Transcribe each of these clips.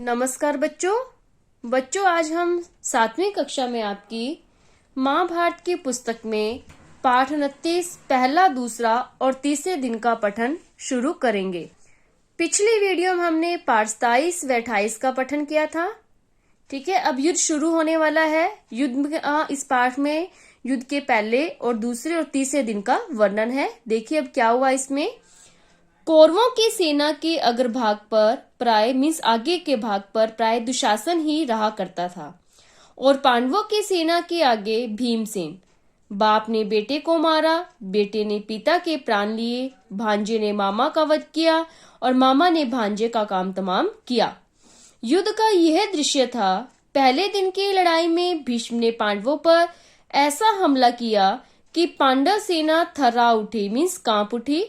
नमस्कार बच्चों आज हम 7वीं कक्षा में आपकी महाभारत की पुस्तक में पाठ 29 पहला, दूसरा और तीसरे दिन का पठन शुरू करेंगे। पिछली वीडियो में हमने पाठ 27 व 28 का पठन किया था। ठीक है, अब युद्ध शुरू होने वाला है। इस पाठ में युद्ध के पहले और दूसरे और तीसरे दिन का वर्णन है। देखिए अब क्या हुआ इसमें। कौरवों की सेना के अग्रभाग पर आगे के भाग पर प्राय दुशासन ही रहा करता था और पांडवों की सेना के आगे भीमसेन। बाप ने बेटे को मारा, बेटे ने पिता के प्राण लिए, भांजे ने मामा का वध किया और मामा ने भांजे का काम तमाम किया। युद्ध का यह दृश्य था। पहले दिन की लड़ाई में भीष्म ने पांडवों पर ऐसा हमला किया कि पांडव सेना थर्रा उठी, कांप उठी।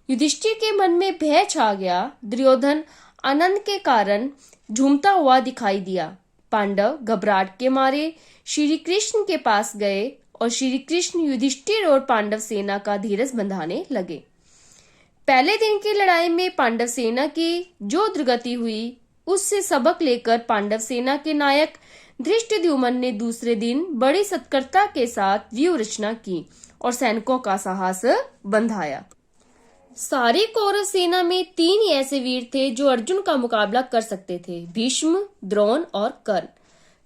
युधिष्ठिर के मन में भय छा गया। दुर्योधन आनंद के कारण झूमता हुआ दिखाई दिया। पांडव घबराहट के मारे श्री कृष्ण के पास गए और श्री कृष्ण युधिष्ठिर और पांडव सेना का धीरज बंधाने लगे। पहले दिन की लड़ाई में पांडव सेना की जो दुर्गति हुई उससे सबक लेकर पांडव सेना के नायक धृष्टद्युम्न ने दूसरे दिन बड़ी सतर्कता के साथ व्यूह रचना की और सैनिकों का साहस बंधाया। सारी कौरव सेना में 3 ऐसे वीर थे जो अर्जुन का मुकाबला कर सकते थे, भीष्म, द्रोण और कर्ण।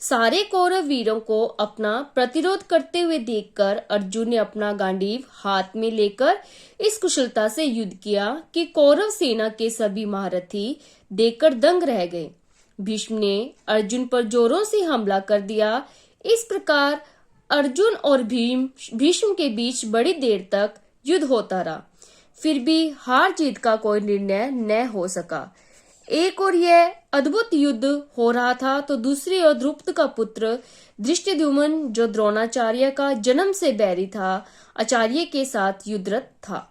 सारे कौरव वीरों को अपना प्रतिरोध करते हुए देखकर अर्जुन ने अपना गांडीव हाथ में लेकर इस कुशलता से युद्ध किया कि कौरव सेना के सभी महारथी देखकर दंग रह गए। भीष्म ने अर्जुन पर जोरों से हमला कर दिया। इस प्रकार अर्जुन और भीष्म के बीच बड़ी देर तक युद्ध होता रहा। फिर भी हार जीत का कोई निर्णय न हो सका। एक और यह अद्भुत युद्ध हो रहा था तो दूसरी ओर द्रुपद का पुत्र धृष्टद्युम्न जो द्रोणाचार्य का जन्म से बैरी था, आचार्य के साथ युद्धरत था।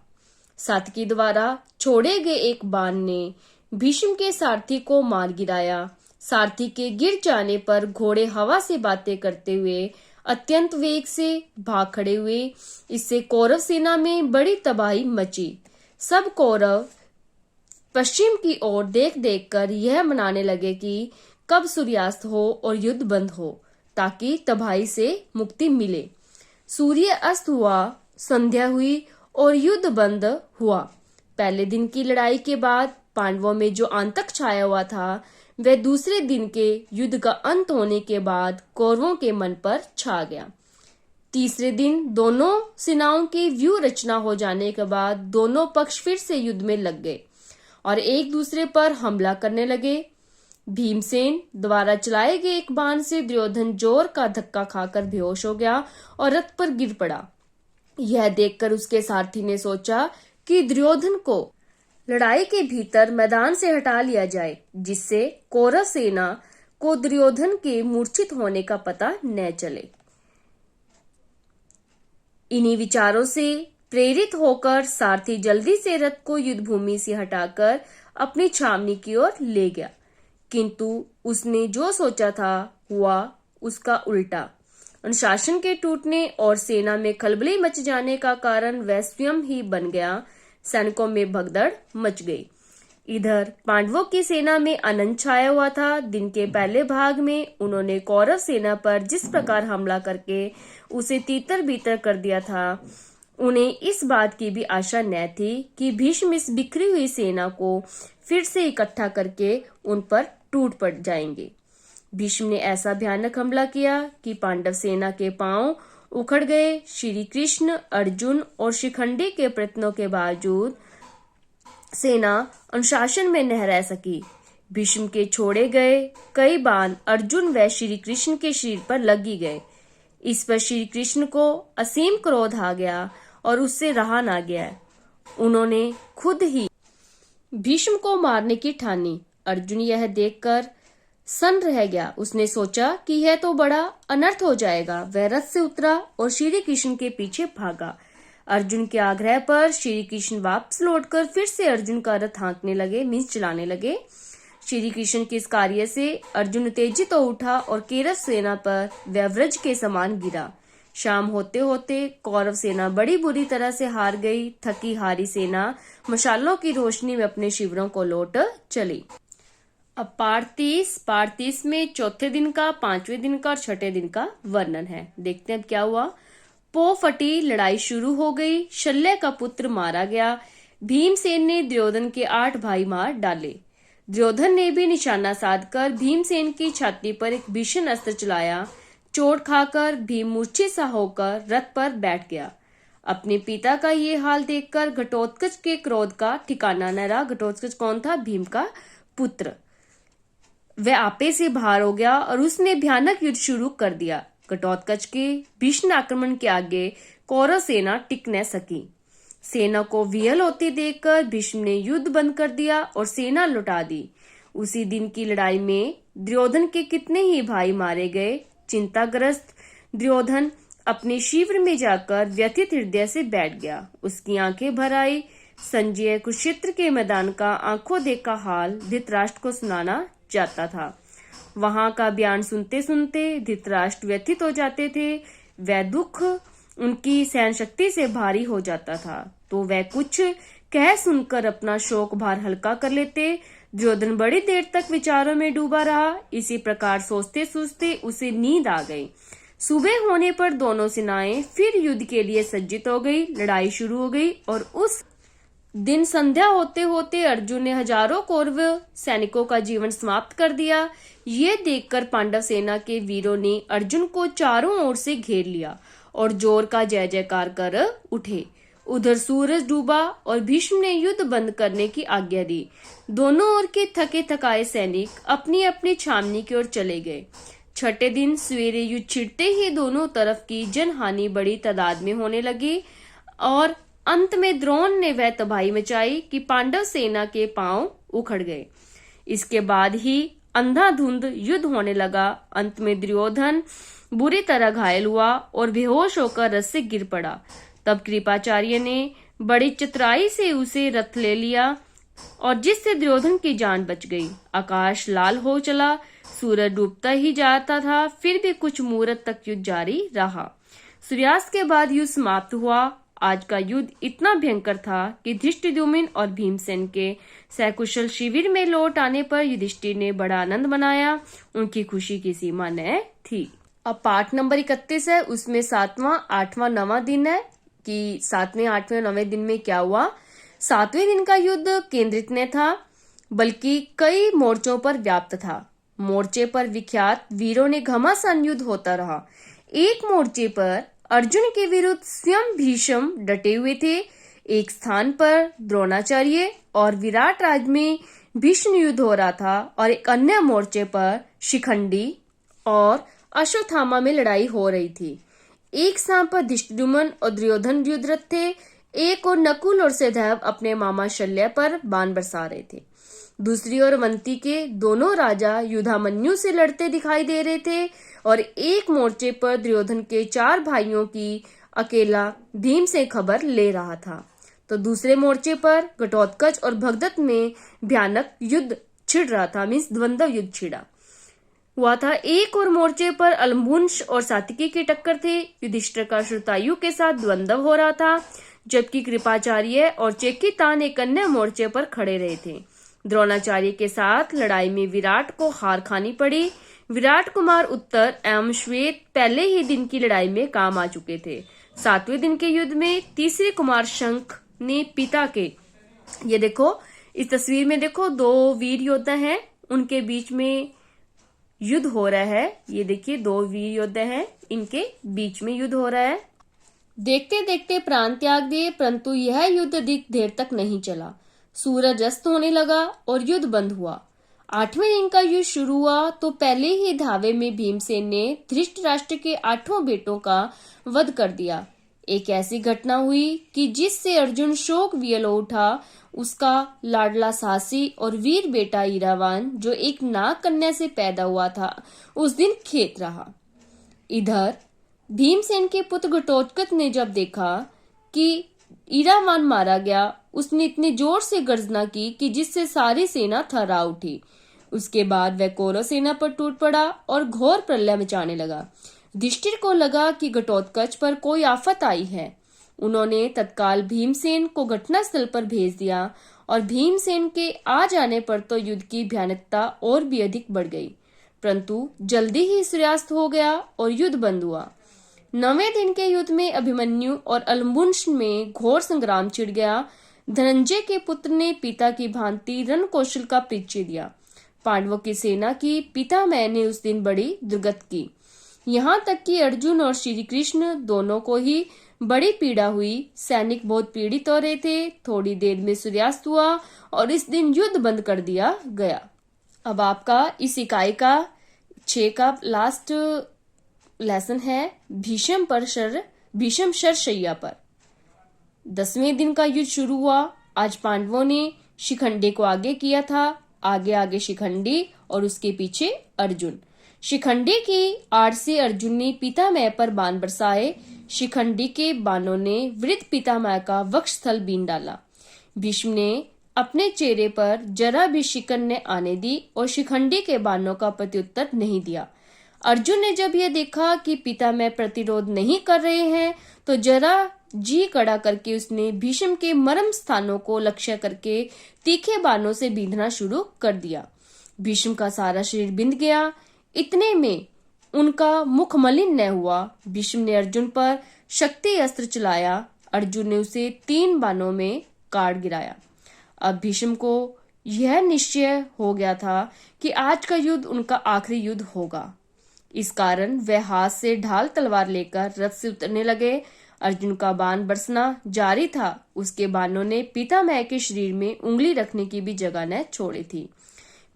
सात्यकी द्वारा छोड़े गए एक बाण ने भीष्म के सारथी को मार गिराया। सारथी के गिर जाने पर घोड़े हवा से बातें करते हुए अत्यंत वेग से भाग खड़े हुए। इससे कौरव सेना में बड़ी तबाही मची। सब कौरव पश्चिम की ओर देख देख कर यह मनाने लगे कि कब सूर्यास्त हो और युद्ध बंद हो ताकि तबाही से मुक्ति मिले। सूर्य अस्त हुआ, संध्या हुई और युद्ध बंद हुआ। पहले दिन की लड़ाई के बाद पांडवों में जो आतंक छाया हुआ था वह दूसरे दिन के युद्ध का अंत होने के बाद कौरवों के मन पर छा गया। तीसरे दिन दोनों सेनाओं की व्यूह रचना हो जाने के बाद दोनों पक्ष फिर से युद्ध में लग गए और एक दूसरे पर हमला करने लगे। भीमसेन द्वारा चलाए गए एक बाण से दुर्योधन जोर का धक्का खाकर बेहोश हो गया और रथ पर गिर पड़ा। यह देखकर उसके सारथी ने सोचा कि दुर्योधन को लड़ाई के भीतर मैदान से हटा लिया जाए, जिससे कौरव सेना को दुर्योधन के मूर्छित होने का पता न चले। इन्हीं विचारों से प्रेरित होकर सारथी जल्दी से रथ को युद्ध भूमि से हटाकर अपनी छावनी की ओर ले गया, किंतु उसने जो सोचा था हुआ उसका उल्टा। अनुशासन के टूटने और सेना में खलबली मच जाने का कारण वह स्वयं ही बन गया। सैनिकों में भगदड़ मच गई। इधर पांडवों की सेना में आनंद छाया हुआ था। दिन के पहले भाग में उन्होंने कौरव सेना पर जिस प्रकार हमला करके उसे तीतर बीतर कर दिया था, उन्हें इस बात की भी आशा न थी कि भीष्म इस बिखरी हुई सेना को फिर से इकट्ठा करके उन पर टूट पड़ जाएंगे। भीष्म ने ऐसा भयानक हमला किया कि पांडव सेना के पांव उखड़ गए। श्री कृष्ण, अर्जुन और शिखंडी के प्रयत्नों के बावजूद सेना अनुशासन में न रह सकी। भीष्म के छोड़े गए कई बाण अर्जुन व श्री कृष्ण के शरीर पर लग ही गए। इस पर श्री कृष्ण को असीम क्रोध आ गया और उससे रहा ना गया। उन्होंने खुद ही भीष्म को मारने की ठानी। अर्जुन यह देखकर सन्न रह गया। उसने सोचा कि यह तो बड़ा अनर्थ हो जाएगा। वह रथ से उतरा और श्री कृष्ण के पीछे भागा। अर्जुन के आग्रह पर श्री कृष्ण वापस लौटकर फिर से अर्जुन का रथ हाँकने लगे, चलाने लगे। श्री कृष्ण के इस कार्य से अर्जुन उत्तेजित हो उठा और केरव सेना पर व्यव्रज के समान गिरा। शाम होते होते कौरव सेना बड़ी बुरी तरह से हार गई। थकी हारी सेना मशालों की रोशनी में अपने शिविरों को लौट चली। अब पाठ 30 में चौथे दिन का, 5वें दिन का और 6ठे दिन का वर्णन है। देखते हैं अब क्या हुआ। पो फटी, लड़ाई शुरू हो गई, शल्य का पुत्र मारा गया। भीमसेन ने दुर्योधन के 8 भाई मार डाले। दुर्योधन ने भी निशाना साधकर भीमसेन की छाती पर एक भीषण अस्त्र चलाया। चोट खाकर भीम मूर्छित सा होकर रथ पर बैठ गया। अपने पिता का ये हाल देखकर घटोत्कच के क्रोध का ठिकाना न रहा। घटोत्कच कौन था? भीम का पुत्र। वह आपे से बाहर हो गया और उसने भयानक युद्ध शुरू कर दिया। घटोत्कच के भीषण आक्रमण के आगे कौरव सेना टिक न सकी। सेना को विहल होती देखकर भीष्म ने युद्ध बंद कर दिया और सेना लौटा दी। उसी दिन की लड़ाई में दुर्योधन के कितने ही भाई मारे गए। चिंताग्रस्त दुर्योधन अपने शिविर में जाकर व्यथित हृदय से बैठ गया। उसकी आंखें भर आई। संजय कुरुक्षेत्र के मैदान का आंखों देखा हाल धृतराष्ट्र को सुनाना जाता था। वहां का बयान सुनते सुनते धृतराष्ट्र व्यथित हो जाते थे। वह दुख उनकी सहन शक्ति से भारी हो जाता था, तो वह कुछ कह सुनकर अपना शोक भार हल्का कर लेते। दुर्योधन बड़ी देर तक विचारों में डूबा रहा। इसी प्रकार सोचते सोचते उसे नींद आ गई। सुबह होने पर दोनों सेनाएं फिर युद्ध के लिए सज्जित हो गई। लड़ाई शुरू हो गई और उस दिन संध्या होते होते अर्जुन ने हजारों कौरव सैनिकों का जीवन समाप्त कर दिया। ये देखकर पांडव सेना के वीरों ने अर्जुन को चारों ओर से घेर लिया और जोर का जय जयकार कर उठे। उधर सूरज डूबा और भीष्म ने युद्ध बंद करने की आज्ञा दी। दोनों ओर के थके थकाए सैनिक अपनी अपनी छावनी की ओर चले गए। 6ठे दिन सवेरे युद्ध छिड़ते ही दोनों तरफ की जनहानि बड़ी तादाद में होने लगी और अंत में द्रोण ने वह तबाही मचाई कि पांडव सेना के पांव उखड़ गए। इसके बाद ही अंधाधुंध युद्ध होने लगा। अंत में दुर्योधन बुरी तरह घायल हुआ और बेहोश होकर रथ से गिर पड़ा। तब कृपाचार्य ने बड़ी चतुराई से उसे रथ ले लिया और जिससे दुर्योधन की जान बच गई। आकाश लाल हो चला। सूरज डूबता ही जाता था, फिर भी कुछ मुहूर्त तक युद्ध जारी रहा। सूर्यास्त के बाद युद्ध समाप्त हुआ। आज का युद्ध इतना भयंकर था कि धृष्टद्युम्न और भीमसेन के सकुशल शिविर में लौट आने पर युधिष्ठिर ने बड़ा आनंद मनाया। उनकी खुशी की सीमा न थी। अब पाठ नंबर 31 है, उसमें 7वां, 8वां, 9वां दिन है कि 7वें, 8वें, 9वें दिन में क्या हुआ। 7वें दिन का युद्ध केंद्रित न था बल्कि कई मोर्चों पर व्याप्त था। मोर्चे पर विख्यात वीरों ने घमासान युद्ध होता रहा। एक मोर्चे पर अर्जुन के विरुद्ध स्वयं भीष्म डटे हुए थे। एक स्थान पर द्रोणाचार्य और विराट राज में भीषण युद्ध हो रहा था और एक अन्य मोर्चे पर शिखंडी और अश्वत्थामा में लड़ाई हो रही थी। एक स्थान पर धृष्टद्युम्न और दुर्योधन युद्धरत थे। एक और नकुल और सहदेव अपने मामा शल्य पर बाण बरसा रहे थे। दूसरी ओर अवंती के दोनों राजा युधामन्यु से लड़ते दिखाई दे रहे थे और एक मोर्चे पर दुर्योधन के 4 भाइयों की अकेला भीम से खबर ले रहा था, तो दूसरे मोर्चे पर घटोत्कच और भगदत्त में भयानक युद्ध छिड़ रहा था। मीन्स द्वंद्व युद्ध छिड़ा हुआ था। एक और मोर्चे पर अलम्बुंश और सात्विकी की टक्कर थे। युधिष्ठिर का श्रुतायु के साथ द्वंद्व हो रहा था, जबकि कृपाचार्य और चेकितान एक अन्य मोर्चे पर खड़े रहे थे। द्रोणाचार्य के साथ लड़ाई में विराट को हार खानी पड़ी। विराट कुमार उत्तर एवं श्वेत पहले ही दिन की लड़ाई में काम आ चुके थे। 7वें दिन के युद्ध में तीसरे कुमार शंख ने पिता के, ये देखो इस तस्वीर में देखो 2 वीर योद्धा हैं, उनके बीच में युद्ध हो रहा है। ये देखिए 2 वीर योद्धा हैं, इनके बीच में युद्ध हो रहा है। देखते देखते प्राण त्याग दिए, परंतु यह युद्ध अधिक देर तक नहीं चला। सूरज अस्त होने लगा और युद्ध बंद हुआ। 8वें दिन का युद्ध शुरू हुआ तो पहले ही धावे में भीमसेन ने धृतराष्ट्र के 8 बेटों का वध कर दिया। एक ऐसी घटना हुई कि जिससे अर्जुन शोक विहल हो उठा। उसका लाडला साहसी और वीर बेटा ईरावान, जो एक नाग कन्या से पैदा हुआ था, उस दिन खेत रहा। इधर भीमसेन के पुत्र घटोत्कच ने जब देखा कि ईरावान मारा गया, उसने इतनी जोर से गर्जना की कि जिससे सारी सेना थर्रा उठी। उसके बाद वह कौरव सेना पर टूट पड़ा और घोर प्रलय मचाने लगा। युधिष्ठिर को लगा कि घटोत्कच पर कोई आफत आई है। उन्होंने तत्काल भीमसेन को घटनास्थल पर भेज दिया और भीमसेन के आ जाने पर तो युद्ध की भयानकता और भी अधिक बढ़ गई। परंतु जल्दी ही सूर्यास्त हो गया और युद्ध बंद हुआ। 9वें दिन के युद्ध में अभिमन्यु और अलमुंश में घोर संग्राम छिड़ गया। धनंजय के पुत्र ने पिता की भांति रण कौशल का परिचय दिया। पांडवों की सेना की पितामह ने उस दिन बड़ी दुर्गति की। यहाँ तक कि अर्जुन और श्री कृष्ण दोनों को ही बड़ी पीड़ा हुई। सैनिक बहुत पीड़ित हो रहे थे। थोड़ी देर में सूर्यास्त हुआ और इस दिन युद्ध बंद कर दिया गया। अब आपका इस इकाई का 6 का लास्ट लेसन है भीष्म शरशय्या पर। 10वें दिन का युद्ध शुरू हुआ। आज पांडवों ने शिखंडी को आगे किया था। आगे आगे शिखंडी और उसके पीछे अर्जुन। शिखंडी की आड़ से अर्जुन ने पितामह पर बाण बरसाए। शिखंडी के बाणों ने वृद्ध पितामह का वक्षस्थल बीन डाला। भीष्म ने अपने चेहरे पर जरा भी शिकन ने आने दी और शिखंडी के बाणों का प्रत्युत्तर नहीं दिया। अर्जुन ने जब यह देखा कि पितामह प्रतिरोध नहीं कर रहे हैं तो जरा जी कड़ा करके उसने भीष्म के मर्म स्थानों को लक्ष्य करके तीखे बाणों से बींधना शुरू कर दिया। भीष्म का सारा शरीर बिंध गया। इतने में उनका मुख मलिन न हुआ। भीष्म ने अर्जुन पर शक्ति अस्त्र चलाया। अर्जुन ने उसे 3 बाणों में काट गिराया। अब भीष्म को यह निश्चय हो गया था कि आज का युद्ध उनका आखिरी युद्ध होगा। इस कारण वह हाथ से ढाल तलवार लेकर रथ से उतरने लगे। अर्जुन का बाण बरसना जारी था। उसके बाणों ने पितामह के शरीर में उंगली रखने की भी जगह न छोड़ी थी।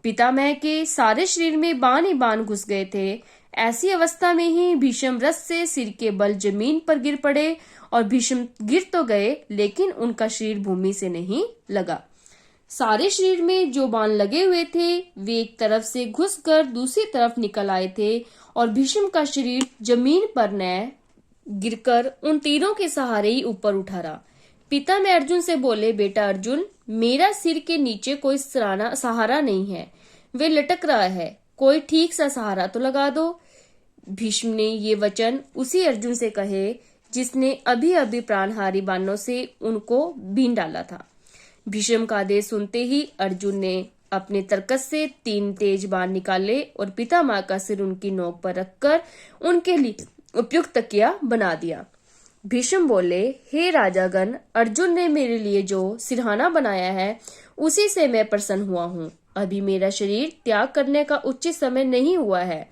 पितामह के सारे शरीर में बाण ही बाण घुस गए थे। ऐसी अवस्था में ही भीष्म रथ से सिर के बल जमीन पर गिर पड़े और भीष्म गिर तो गए लेकिन उनका शरीर भूमि से नहीं लगा। सारे शरीर में जो बाण लगे हुए थे वे एक तरफ से घुसकर दूसरी तरफ निकल आए थे और भीष्म का शरीर जमीन पर न गिरकर उन तीरों के सहारे ही ऊपर उठा रहा। पितामह अर्जुन से बोले, बेटा अर्जुन, मेरा सिर के नीचे कोई सहारा नहीं है, वे लटक रहा है, कोई ठीक सा सहारा तो लगा दो। भीष्म ने ये वचन उसी अर्जुन से कहे जिसने अभी अभी प्राणहारी बाणों से उनको बीन डाला था। भीष्म का आदेश सुनते ही अर्जुन ने अपने तरकस से 3 तेज बाण निकाले और पितामह का सिर उनकी नोक पर रखकर उनके लिए उपयुक्त तकिया बना दिया। भीष्म बोले, हे राजागण, अर्जुन ने मेरे लिए जो सिरहाना बनाया है उसी से मैं प्रसन्न हुआ हूँ। अभी मेरा शरीर त्याग करने का उचित समय नहीं हुआ है,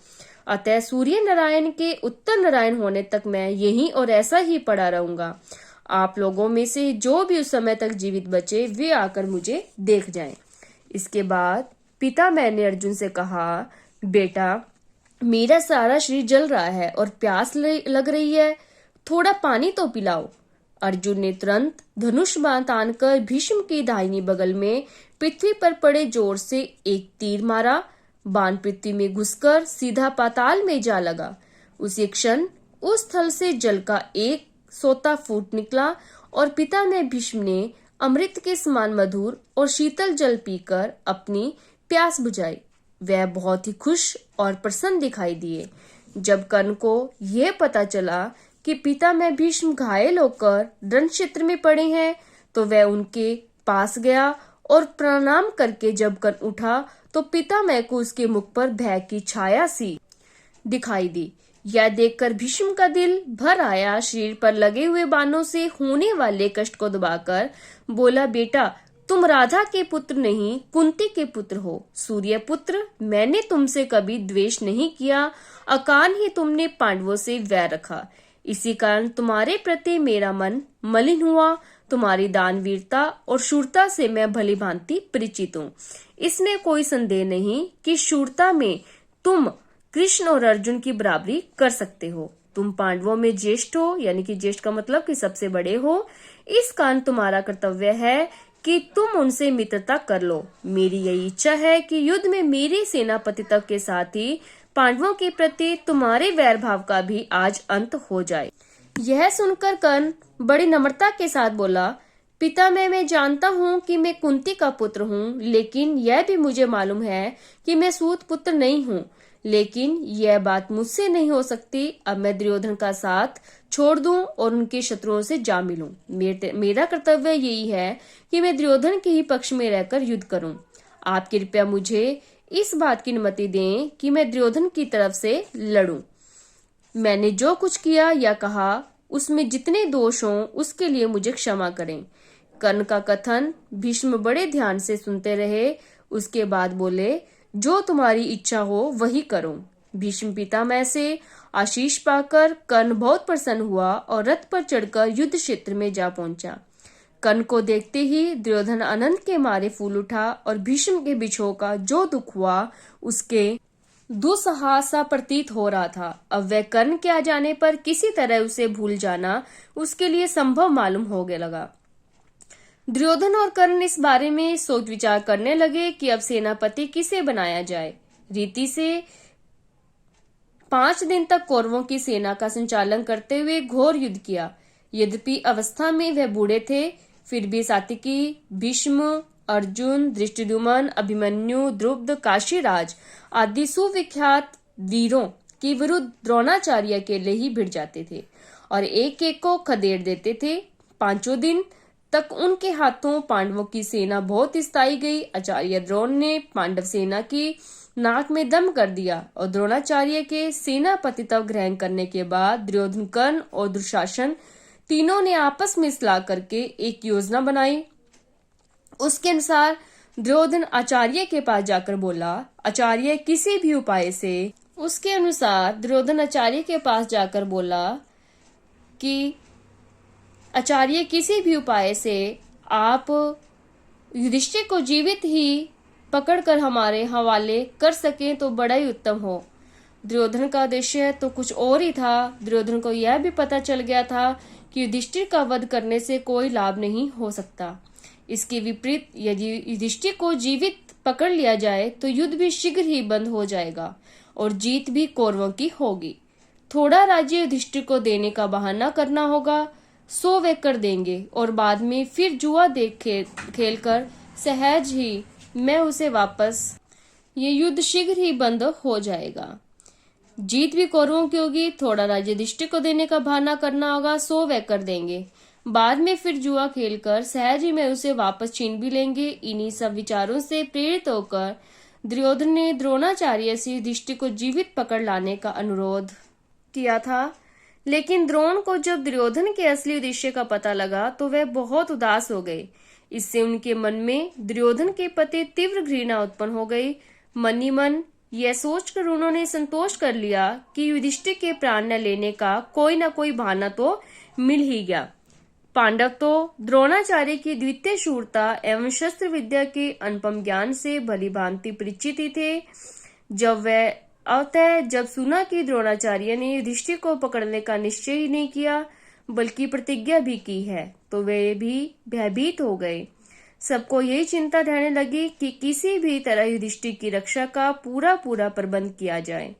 अतः सूर्य नारायण के उत्तर नारायण होने तक मैं यहीं और ऐसा ही पड़ा रहूंगा। आप लोगों में से जो भी उस समय तक जीवित बचे वे आकर मुझे देख जाएं। इसके बाद पितामह ने अर्जुन से कहा, बेटा, मेरा सारा शरीर जल रहा है और प्यास लग रही है, थोड़ा पानी तो पिलाओ। अर्जुन ने तुरंत धनुष बाण तानकर भीष्म की दाहिनी बगल में पृथ्वी पर पड़े जोर से एक तीर मारा। बाण पृथ्वी में घुसकर सीधा पाताल में जा लगा। उसी क्षण उस स्थल से जल का एक सोता फूट निकला और पितामह भीष्म ने अमृत के समान मधुर और शीतल जल पीकर अपनी प्यास बुझाई। वह बहुत ही खुश और प्रसन्न दिखाई दिए। जब कर्ण को यह पता चला कि पितामह भीष्म घायल होकर रण क्षेत्र में पड़े हैं तो वह उनके पास गया और प्रणाम करके जब कर्ण उठा तो पितामह को उसके मुख पर भय की छाया सी दिखाई दी। यह देखकर भीष्म का दिल भर आया। शरीर पर लगे हुए बाणों से होने वाले कष्ट को दबाकर बोला, बेटा, तुम राधा के पुत्र नहीं कुंती के पुत्र हो। सूर्य पुत्र, मैंने तुमसे कभी द्वेष नहीं किया, अकारण ही तुमने पांडवों से वैर रखा। इसी कारण तुम्हारे प्रति मेरा मन मलिन हुआ। तुम्हारी दानवीरता और शूरता से मैं भली भांति परिचित हूँ। इसमें कोई संदेह नहीं कि शूरता में तुम कृष्ण और अर्जुन की बराबरी कर सकते हो। तुम पांडवों में ज्येष्ठ हो, यानी कि ज्येष्ठ का मतलब कि सबसे बड़े हो। इस कारण तुम्हारा कर्तव्य है कि तुम उनसे मित्रता कर लो। मेरी यही इच्छा है कि युद्ध में मेरे सेनापति तक के साथ ही पांडवों के प्रति तुम्हारे वैर भाव का भी आज अंत हो जाए। यह सुनकर कर्ण बड़ी नम्रता के साथ बोला, पिता, मैं जानता हूँ कि मैं कुंती का पुत्र हूँ, लेकिन यह भी मुझे मालूम है कि मैं सूत पुत्र नहीं हूँ। लेकिन यह बात मुझसे नहीं हो सकती। अब मैं दुर्योधन का साथ छोड़ दूं और उनके शत्रुओं से जा मिलूं। मेरा कर्तव्य यही है कि मैं दुर्योधन के ही पक्ष में रहकर युद्ध करूं। आप कृपया मुझे इस बात की अनुमति दें कि मैं दुर्योधन की तरफ से लड़ूं। मैंने जो कुछ किया या कहा उसमें जितने दोष हों उसके लिए मुझे क्षमा करें। कर्ण का कथन भीष्म बड़े ध्यान से सुनते रहे। उसके बाद बोले, जो तुम्हारी इच्छा हो वही करो। भीष्म पितामह से आशीष पाकर कर्ण बहुत प्रसन्न हुआ और रथ पर चढ़कर युद्ध क्षेत्र में जा पहुंचा। कर्ण को देखते ही दुर्योधन आनंद के मारे फूल उठा और भीष्म के बिछोह का जो दुख हुआ उसके दुस्साह सा प्रतीत हो रहा था। अब वह कर्ण के आ जाने पर किसी तरह उसे भूल जाना उसके लिए संभव मालूम हो गया लगा। दुर्योधन और कर्ण इस बारे में सोच विचार करने लगे कि अब सेनापति किसे बनाया जाए। रीति से 5 दिन तक कौरवों की सेना का संचालन करते हुए घोर युद्ध किया। यद्यपि अवस्था में वह बूढ़े थे, फिर भी सात्विकी, भीष्म, अर्जुन, धृष्टद्युम्न, अभिमन्यु, द्रुपद, काशीराज आदि सुविख्यात वीरों के विरुद्ध द्रोणाचार्य के लिए ही भिड़ जाते थे और एक एक को खदेड़ देते थे। 5 दिन तक उनके हाथों पांडवों की सेना बहुत स्थायी गई। आचार्य द्रोण ने पांडव सेना की नाक में दम कर दिया और द्रोणाचार्य के सेनापतित्व ग्रहण करने के बाद दुर्योधन, कर्ण और दुशासन तीनों ने आपस में सलाह करके एक योजना बनाई। उसके अनुसार दुर्योधन आचार्य के पास जाकर बोला, आचार्य किसी भी उपाय से उसके अनुसार दुर्योधन आचार्य के पास जाकर बोला कि आचार्य किसी भी उपाय से आप युधिष्ठिर को जीवित ही पकड़कर हमारे हवाले कर सकें तो बड़ा ही उत्तम हो। दुर्योधन का उद्देश्य तो कुछ और ही था। दुर्योधन को यह भी पता चल गया था कि युधिष्ठिर का वध करने से कोई लाभ नहीं हो सकता। इसके विपरीत यदि युधिष्ठिर को जीवित पकड़ लिया जाए तो युद्ध भी शीघ्र ही बंद हो जाएगा और जीत भी कौरवों की होगी। थोड़ा राज्य युधिष्ठिर को देने का बहाना करना होगा, 100 वे कर देंगे और बाद में फिर जुआ देख खेल कर सहज ही मैं उसे वापस, ये युद्ध शीघ्र ही बंद हो जाएगा। जीत भी कौरवों की होगी। थोड़ा राज्य युधिष्ठिर को देने का बहाना करना होगा, 100 वे कर देंगे, बाद में फिर जुआ खेलकर सहज ही मैं उसे वापस छीन भी लेंगे। इन्हीं सब विचारों से प्रेरित होकर दुर्योधन ने द्रोणाचार्य से युधिष्ठिर को जीवित पकड़ लाने का अनुरोध किया था। लेकिन द्रोण को जब दुर्योधन के असली उद्देश्य का पता लगा तो वह बहुत उदास हो गए। इससे उनके मन में दुर्योधन के प्रति तीव्र घृणा उत्पन्न हो गई। मन ही मन यह सोचकर उन्होंने संतोष कर लिया कि युधिष्ठिर के प्राण न लेने का कोई न कोई बहाना तो मिल ही गया। पांडव तो द्रोणाचार्य की द्वितीय शूरता एवं शस्त्र विद्या के अनुपम ज्ञान से भली भांति परिचित ही थे। जब सुना कि द्रोणाचार्य ने युधिष्ठिर को पकड़ने का निश्चय ही नहीं किया बल्कि प्रतिज्ञा भी की है तो वे भी भयभीत हो गए। सबको यही चिंता रहने लगी कि किसी भी तरह युधिष्ठिर की रक्षा का पूरा प्रबंध किया जाए।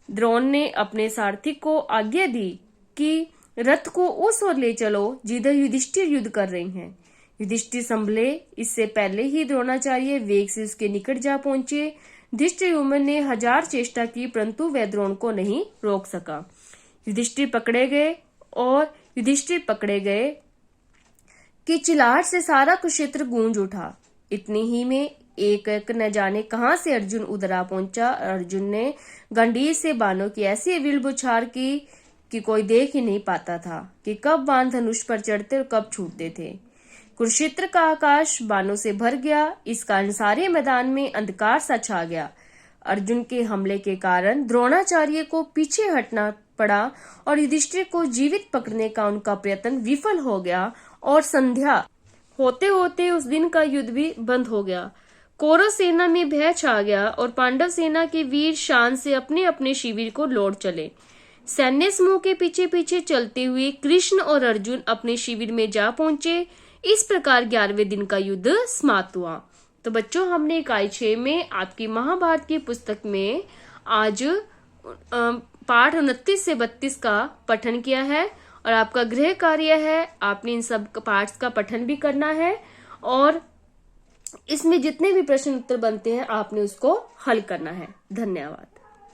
द्रोण ने अपने सारथी को आज्ञा दी कि रथ को उस ओर ले चलो जिधर युधिष्ठिर युद्ध कर रही हैं। युधिष्ठिर संभले इससे पहले ही द्रोणाचार्य वेग से उसके निकट जा पहुंचे। धृष्टद्युम्न ने 1000 चेष्टा की परंतु वह द्रोण को नहीं रोक सका। युधिष्ठिर पकड़े गए कि चिल्लाहट से सारा कुरुक्षेत्र गूंज उठा। इतनी ही में एक न जाने कहां से अर्जुन उधर आ पहुंचा। अर्जुन ने गंडीर से बाणों की ऐसी अविल बौछार की कि कोई देख ही नहीं पाता था कि कब बाण धनुष पर चढ़ते और कब छूटते थे। कुरुक्षेत्र का आकाश बाणों से भर गया। इस कारण सारे मैदान में अंधकार सा छा गया। अर्जुन के हमले के कारण द्रोणाचार्य को पीछे हटना पड़ा और युधिष्ठिर को जीवित पकड़ने का उनका प्रयत्न विफल हो गया और संध्या होते होते उस दिन का युद्ध भी बंद हो गया। कौरव सेना में भय छा गया और पांडव सेना के वीर शान से अपने अपने शिविर को लौट चले। सैन्य समूह के पीछे पीछे चलते हुए कृष्ण और अर्जुन अपने शिविर में जा पहुंचे। इस प्रकार 11वें दिन का युद्ध समाप्त हुआ। तो बच्चों, हमने इकाई 6 में आपकी महाभारत की पुस्तक में आज पाठ 29 से 32 का पठन किया है और आपका गृह कार्य है, आपने इन सब पार्ट्स का पठन भी करना है और इसमें जितने भी प्रश्न उत्तर बनते हैं आपने उसको हल करना है। धन्यवाद।